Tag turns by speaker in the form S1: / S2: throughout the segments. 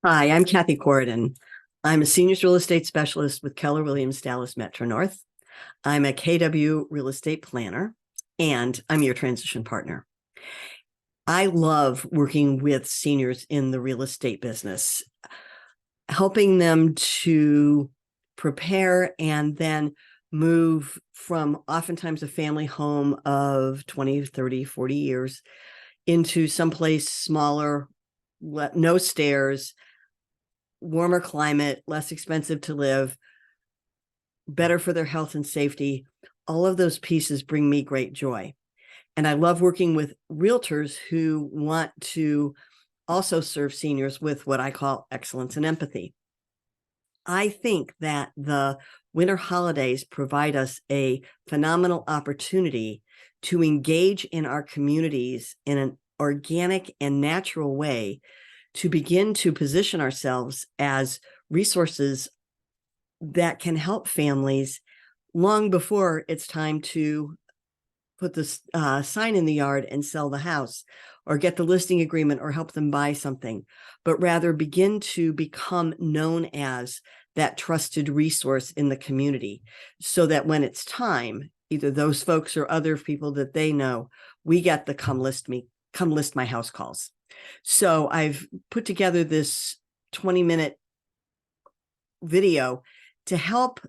S1: Hi, I'm Cathi Coridan. I'm a seniors real estate specialist with Keller Williams Dallas Metro North. I'm a KW real estate planner, and I'm your transition partner. I love working with seniors in the real estate business, helping them to prepare and then move from oftentimes a family home of 20, 30, 40 years into someplace smaller, no stairs, warmer climate, less expensive to live, better for their health and safety. All of those pieces bring me great joy. And I love working with realtors who want to also serve seniors with what I call excellence and empathy. I think that the winter holidays provide us a phenomenal opportunity to engage in our communities in an organic and natural way, to begin to position ourselves as resources that can help families long before it's time to put the sign in the yard and sell the house or get the listing agreement or help them buy something, but rather begin to become known as that trusted resource in the community, so that when it's time, either those folks or other people that they know, we get the come list my house calls. So I've put together this 20-minute video to help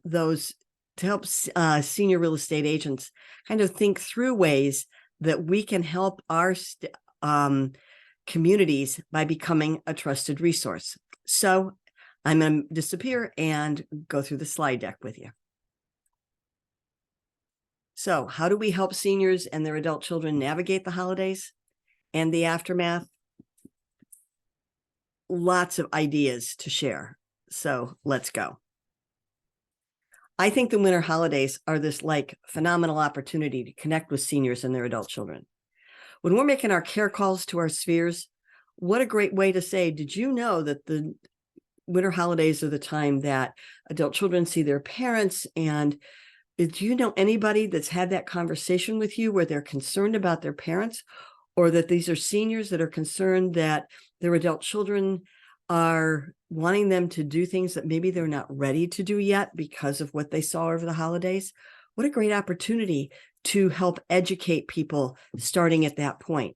S1: senior real estate agents kind of think through ways that we can help our communities by becoming a trusted resource. So I'm going to disappear and go through the slide deck with you. So how do we help seniors and their adult children navigate the holidays and the aftermath? Lots of ideas to share. So let's go. I think the winter holidays are this phenomenal opportunity to connect with seniors and their adult children. When we're making our care calls to our spheres, what a great way to say, did you know that the winter holidays are the time that adult children see their parents? And do you know anybody that's had that conversation with you where they're concerned about their parents, or that these are seniors that are concerned that their adult children are wanting them to do things that maybe they're not ready to do yet because of what they saw over the holidays? What a great opportunity to help educate people starting at that point.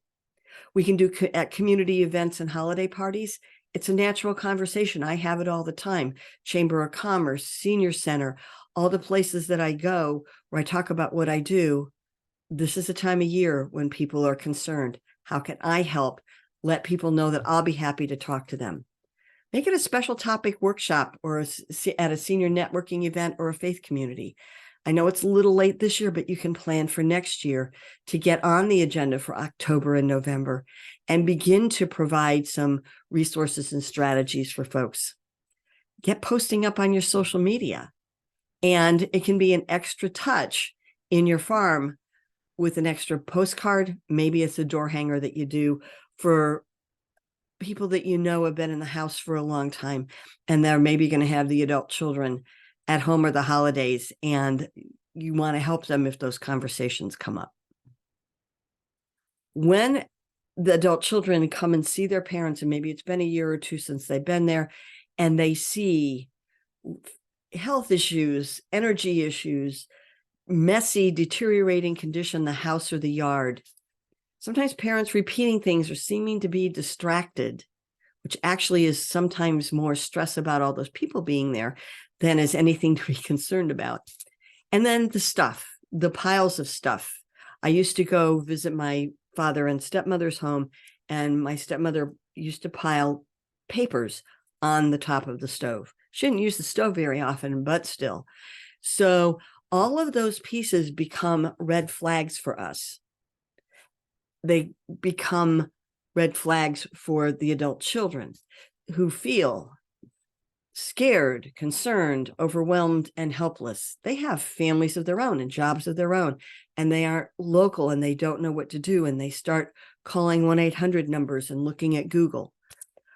S1: We can do at community events and holiday parties. It's a natural conversation. I have it all the time. Chamber of Commerce, Senior Center, all the places that I go where I talk about what I do. This is a time of year when people are concerned. How can I help? Let people know that I'll be happy to talk to them. Make it a special topic workshop or at a senior networking event or a faith community. I know it's a little late this year, but you can plan for next year to get on the agenda for October and November and begin to provide some resources and strategies for folks. Get posting up on your social media, and it can be an extra touch in your farm with an extra postcard. Maybe it's a door hanger that you do for people that you know have been in the house for a long time, and they're maybe going to have the adult children at home or the holidays, and you want to help them if those conversations come up. When the adult children come and see their parents, and maybe it's been a year or two since they've been there, and they see health issues, energy issues, messy, deteriorating condition, the house or the yard. Sometimes parents repeating things or seeming to be distracted, which actually is sometimes more stress about all those people being there than is anything to be concerned about. And then the piles of stuff. I used to go visit my father and stepmother's home, and my stepmother used to pile papers on the top of the stove. She didn't use the stove very often, but still. So all of those pieces become red flags for us. They become red flags for the adult children who feel scared, concerned, overwhelmed, and helpless. They have families of their own and jobs of their own, and they aren't local and they don't know what to do. And they start calling 1-800 numbers and looking at Google.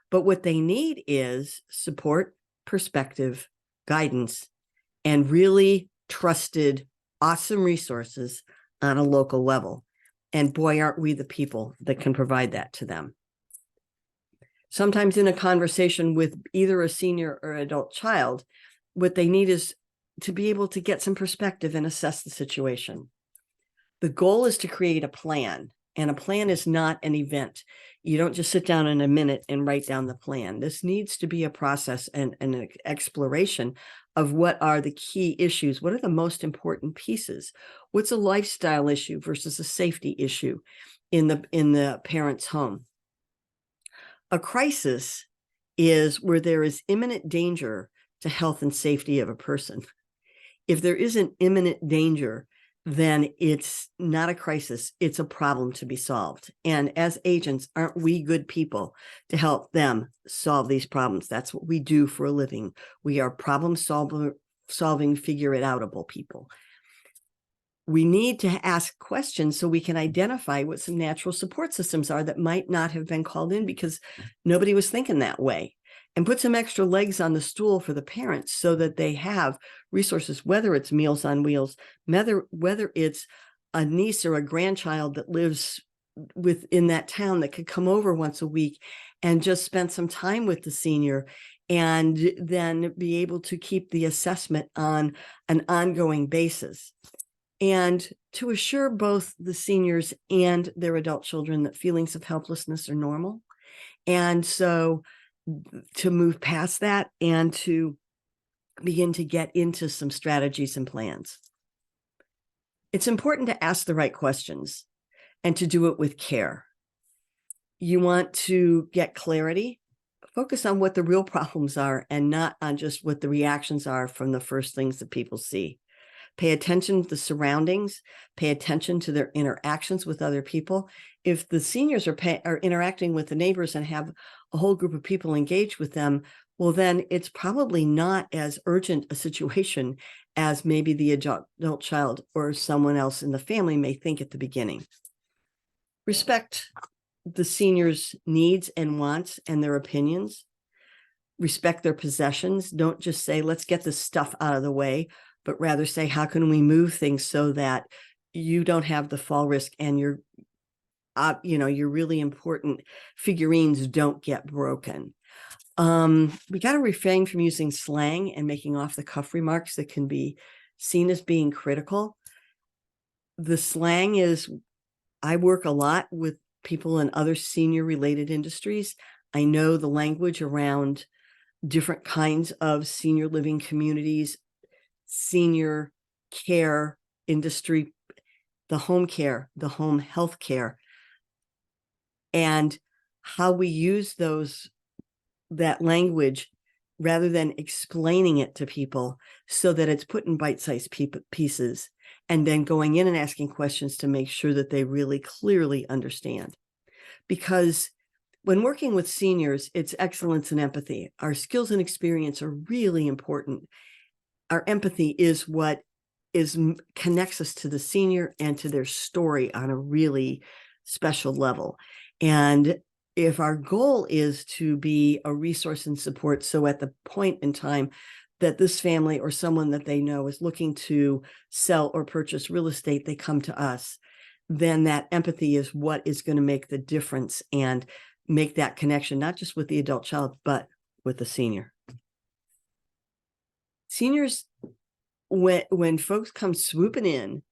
S1: But what they need is support, perspective, guidance, and really trusted, awesome resources on a local level. And boy, aren't we the people that can provide that to them. Sometimes in a conversation with either a senior or adult child, what they need is to be able to get some perspective and assess the situation. The goal is to create a plan, and a plan is not an event. You don't just sit down in a minute and write down the plan. This needs to be a process and an exploration of what are the key issues. What are the most important pieces? What's a lifestyle issue versus a safety issue in the parent's home? A crisis is where there is imminent danger to health and safety of a person. If there isn't imminent danger, then it's not a crisis, it's a problem to be solved. And as agents, aren't we good people to help them solve these problems? That's what we do for a living. We are problem solving, figure it outable people. We need to ask questions so we can identify what some natural support systems are that might not have been called in because nobody was thinking that way, and put some extra legs on the stool for the parents so that they have resources, whether it's Meals on Wheels, whether it's a niece or a grandchild that lives within that town that could come over once a week and just spend some time with the senior, and then be able to keep the assessment on an ongoing basis. And to assure both the seniors and their adult children that feelings of helplessness are normal. And so to move past that and to begin to get into some strategies and plans. It's important to ask the right questions and to do it with care. You want to get clarity, focus on what the real problems are and not on just what the reactions are from the first things that people see. Pay attention to the surroundings, pay attention to their interactions with other people. If the seniors are interacting with the neighbors and have a whole group of people engaged with them, well, then it's probably not as urgent a situation as maybe the adult child or someone else in the family may think at the beginning. Respect the seniors' needs and wants and their opinions. Respect their possessions. Don't just say, let's get this stuff out of the way, but rather say, how can we move things so that you don't have the fall risk and your really important figurines don't get broken. We got to refrain from using slang and making off the cuff remarks that can be seen as being critical. The slang is, I work a lot with people in other senior related industries. I know the language around different kinds of senior living communities, senior care industry, the home care, the home health care, and how we use that language rather than explaining it to people so that it's put in bite-sized pieces, and then going in and asking questions to make sure that they really clearly understand. Because when working with seniors, it's excellence and empathy. Our skills and experience are really important. Our empathy is what connects us to the senior and to their story on a really special level. And if our goal is to be a resource and support, so at the point in time that this family or someone that they know is looking to sell or purchase real estate, they come to us, then that empathy is what is going to make the difference and make that connection, not just with the adult child, but with the senior. Seniors, when folks come swooping in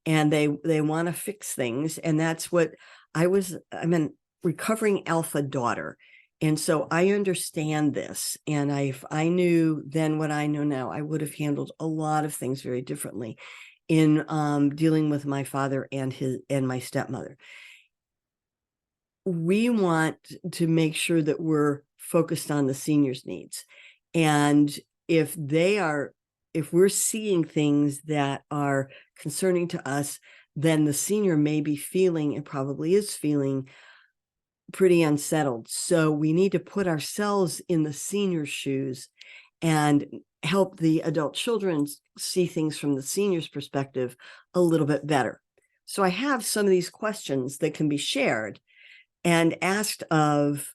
S1: and they want to fix things, and that's what I'm a recovering alpha daughter. And so I understand this. And if I knew then what I know now, I would have handled a lot of things very differently in dealing with my father and my stepmother. We want to make sure that we're focused on the seniors' needs. And if we're seeing things that are concerning to us, then the senior may be feeling, and probably is feeling, pretty unsettled. So we need to put ourselves in the senior's shoes and help the adult children see things from the senior's perspective a little bit better. So I have some of these questions that can be shared and asked of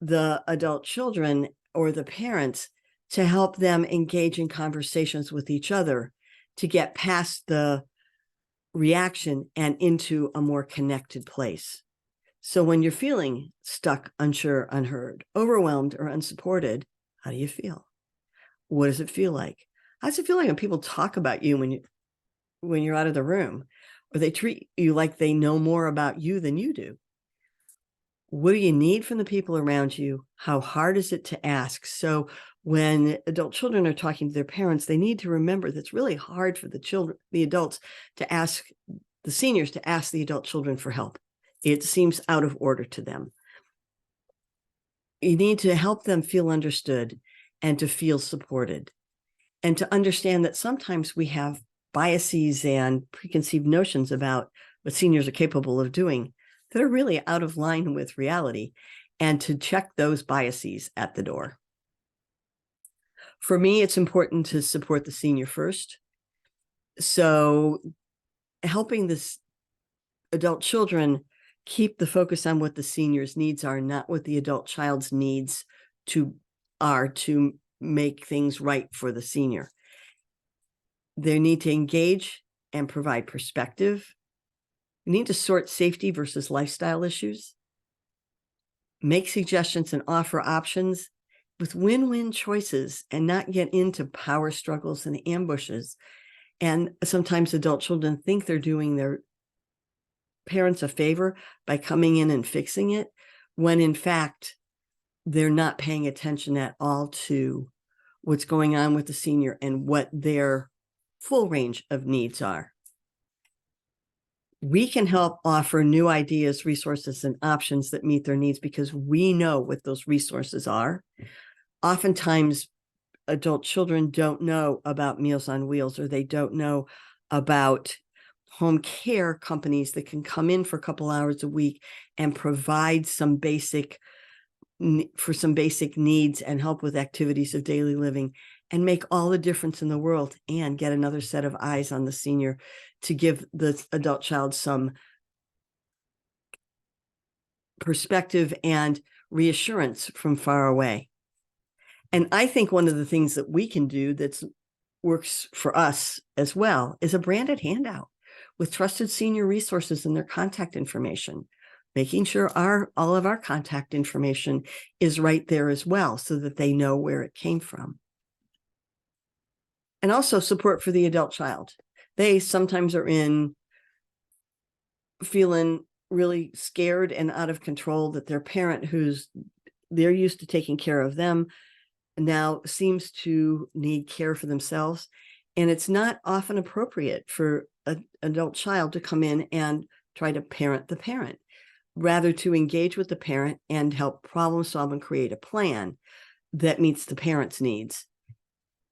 S1: the adult children or the parents to help them engage in conversations with each other to get past the reaction and into a more connected place. So when you're feeling stuck, unsure, unheard, overwhelmed, or unsupported, how do you feel? What does it feel like? How does it feel like when people talk about you when you're out of the room, or they treat you like they know more about you than you do? What do you need from the people around you? How hard is it to ask? So when adult children are talking to their parents, they need to remember that's really hard for the adults to ask the seniors to ask the adult children for help. It seems out of order to them. You need to help them feel understood and to feel supported, and to understand that sometimes we have biases and preconceived notions about what seniors are capable of doing that are really out of line with reality, and to check those biases at the door. For me, it's important to support the senior first. So helping this adult children keep the focus on what the senior's needs are, not what the adult child's needs are to make things right for the senior. They need to engage and provide perspective. We need to sort safety versus lifestyle issues, make suggestions and offer options with win-win choices, and not get into power struggles and ambushes. And sometimes adult children think they're doing their parents a favor by coming in and fixing it, when in fact, they're not paying attention at all to what's going on with the senior and what their full range of needs are. We can help offer new ideas, resources, and options that meet their needs because we know what those resources are. Oftentimes, adult children don't know about Meals on Wheels, or they don't know about home care companies that can come in for a couple hours a week and provide some basic needs and help with activities of daily living, and make all the difference in the world, and get another set of eyes on the senior to give the adult child some perspective and reassurance from far away. And I think one of the things that we can do that works for us as well is a branded handout with trusted senior resources and their contact information, making sure all of our contact information is right there as well, so that they know where it came from. And also support for the adult child. They sometimes are feeling really scared and out of control that their parent, they're used to taking care of them, now seems to need care for themselves. And it's not often appropriate for an adult child to come in and try to parent the parent, rather to engage with the parent and help problem solve and create a plan that meets the parent's needs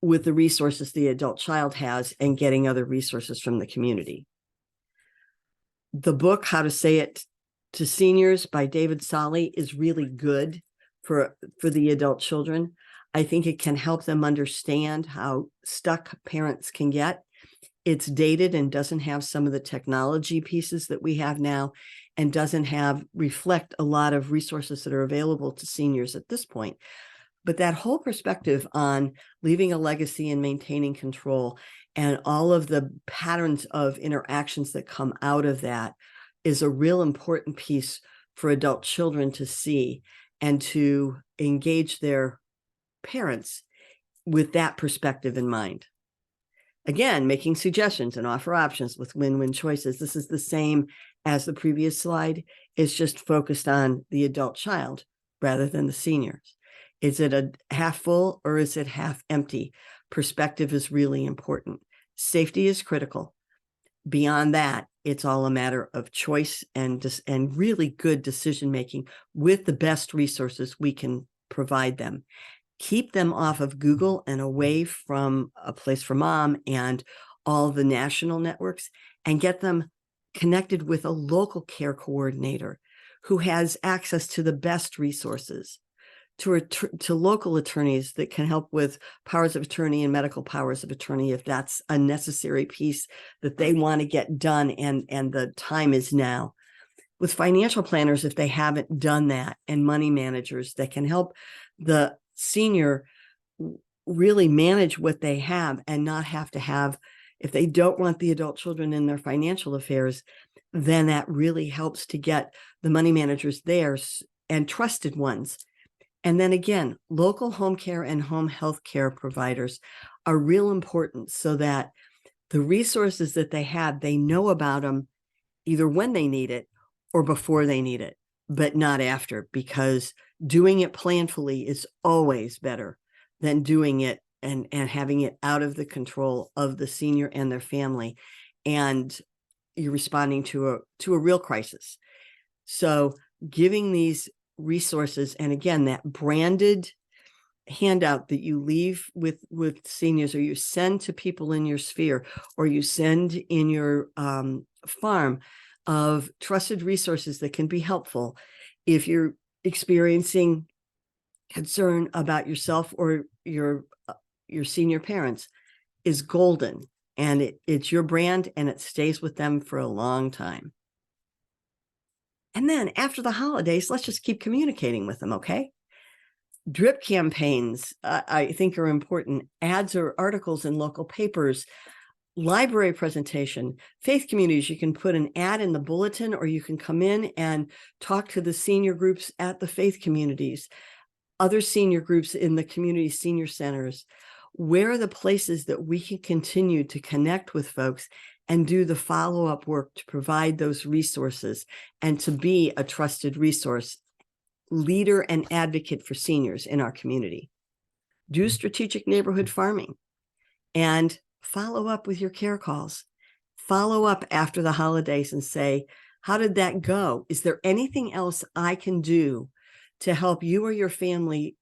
S1: with the resources the adult child has, and getting other resources from the community. The book, How to Say It to Seniors by David Solly, is really good for the adult children. I think it can help them understand how stuck parents can get. It's dated and doesn't have some of the technology pieces that we have now, and doesn't reflect a lot of resources that are available to seniors at this point. But that whole perspective on leaving a legacy and maintaining control, and all of the patterns of interactions that come out of that, is a real important piece for adult children to see, and to engage their parents with that perspective in mind. Again, making suggestions and offer options with win-win choices. This is the same as the previous slide. It's just focused on the adult child rather than the seniors. Is it a half full or is it half empty? Perspective is really important. Safety is critical. Beyond that, it's all a matter of choice and really good decision-making with the best resources we can provide them. Keep them off of Google and away from A Place for Mom and all the national networks, and get them connected with a local care coordinator who has access to the best resources, to local attorneys that can help with powers of attorney and medical powers of attorney if that's a necessary piece that they want to get done, and the time is now. With financial planners, if they haven't done that, and money managers that can help the senior really manage what they have and not have to have If they don't want the adult children in their financial affairs, then that really helps to get the money managers there and trusted ones. And then again, local home care and home health care providers are real important so that the resources that they have, they know about them either when they need it or before they need it, but not after, because doing it planfully is always better than doing it and having it out of the control of the senior and their family. And you're responding to a real crisis. So giving these resources, and again, that branded handout that you leave with seniors, or you send to people in your sphere, or you send in your farm, of trusted resources that can be helpful if you're experiencing concern about yourself or your senior parents, is golden. And it's your brand, and it stays with them for a long time. And then after the holidays, let's just keep communicating with them, okay? Drip campaigns, I think, are important. Ads or articles in local papers, library presentation, faith communities. You can put an ad in the bulletin, or you can come in and talk to the senior groups at the faith communities, other senior groups in the community senior centers. Where are the places that we can continue to connect with folks and do the follow-up work to provide those resources and to be a trusted resource, leader and advocate for seniors in our community? Do strategic neighborhood farming and follow up with your care calls. Follow up after the holidays and say, how did that go? Is there anything else I can do to help you or your family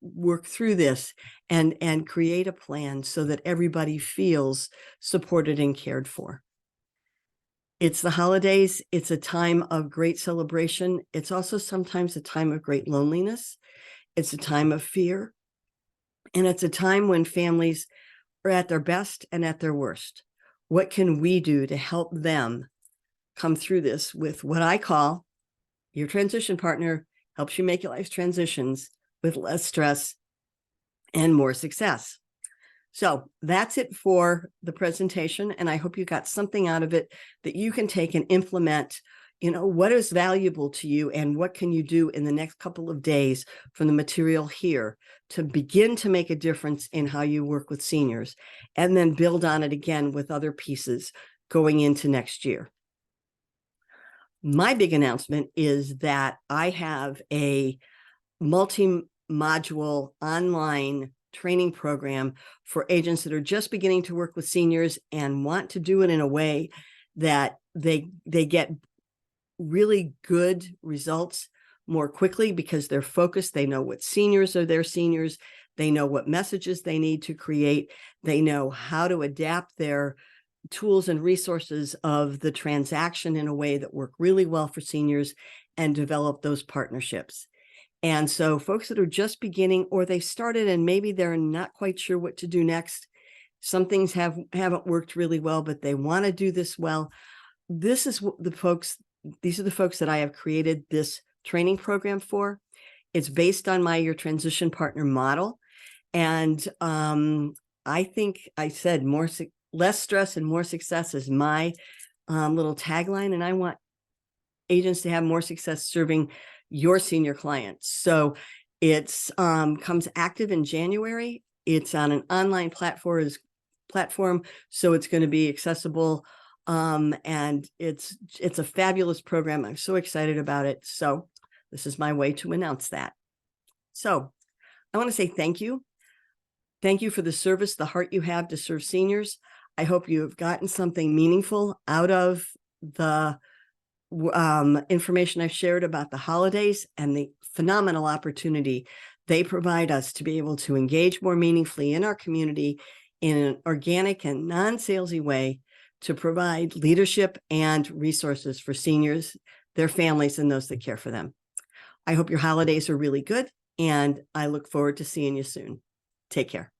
S1: work through this and create a plan so that everybody feels supported and cared for? It's the holidays. It's a time of great celebration. It's also sometimes a time of great loneliness. It's a time of fear. And it's a time when families are at their best and at their worst. What can we do to help them come through this with what I call your transition partner, helps you make your life's transitions with less stress and more success? So that's it for the presentation. And I hope you got something out of it that you can take and implement. What is valuable to you, and what can you do in the next couple of days from the material here to begin to make a difference in how you work with seniors, and then build on it again with other pieces going into next year. My big announcement is that I have a multi-module online training program for agents that are just beginning to work with seniors and want to do it in a way that they get really good results more quickly, because they're focused. They know what seniors are their seniors. They know what messages they need to create. They know how to adapt their tools and resources of the transaction in a way that work really well for seniors, and develop those partnerships. And so folks that are just beginning, or they started and maybe they're not quite sure what to do next, some things haven't worked really well, but they want to do this well. These are the folks that I have created this training program for. It's based on my Your Transition Partner model. And I think I said less stress and more success is my little tagline. And I want agents to have more success serving your senior clients. So it's comes active in January. It's on an online platform, so it's going to be accessible. And it's a fabulous program. I'm so excited about it. So this is my way to announce that. So I want to say thank you. Thank you for the service, the heart you have to serve seniors. I hope you have gotten something meaningful out of the information I've shared about the holidays and the phenomenal opportunity they provide us to be able to engage more meaningfully in our community in an organic and non-salesy way, to provide leadership and resources for seniors, their families, and those that care for them. I hope your holidays are really good, and I look forward to seeing you soon. Take care.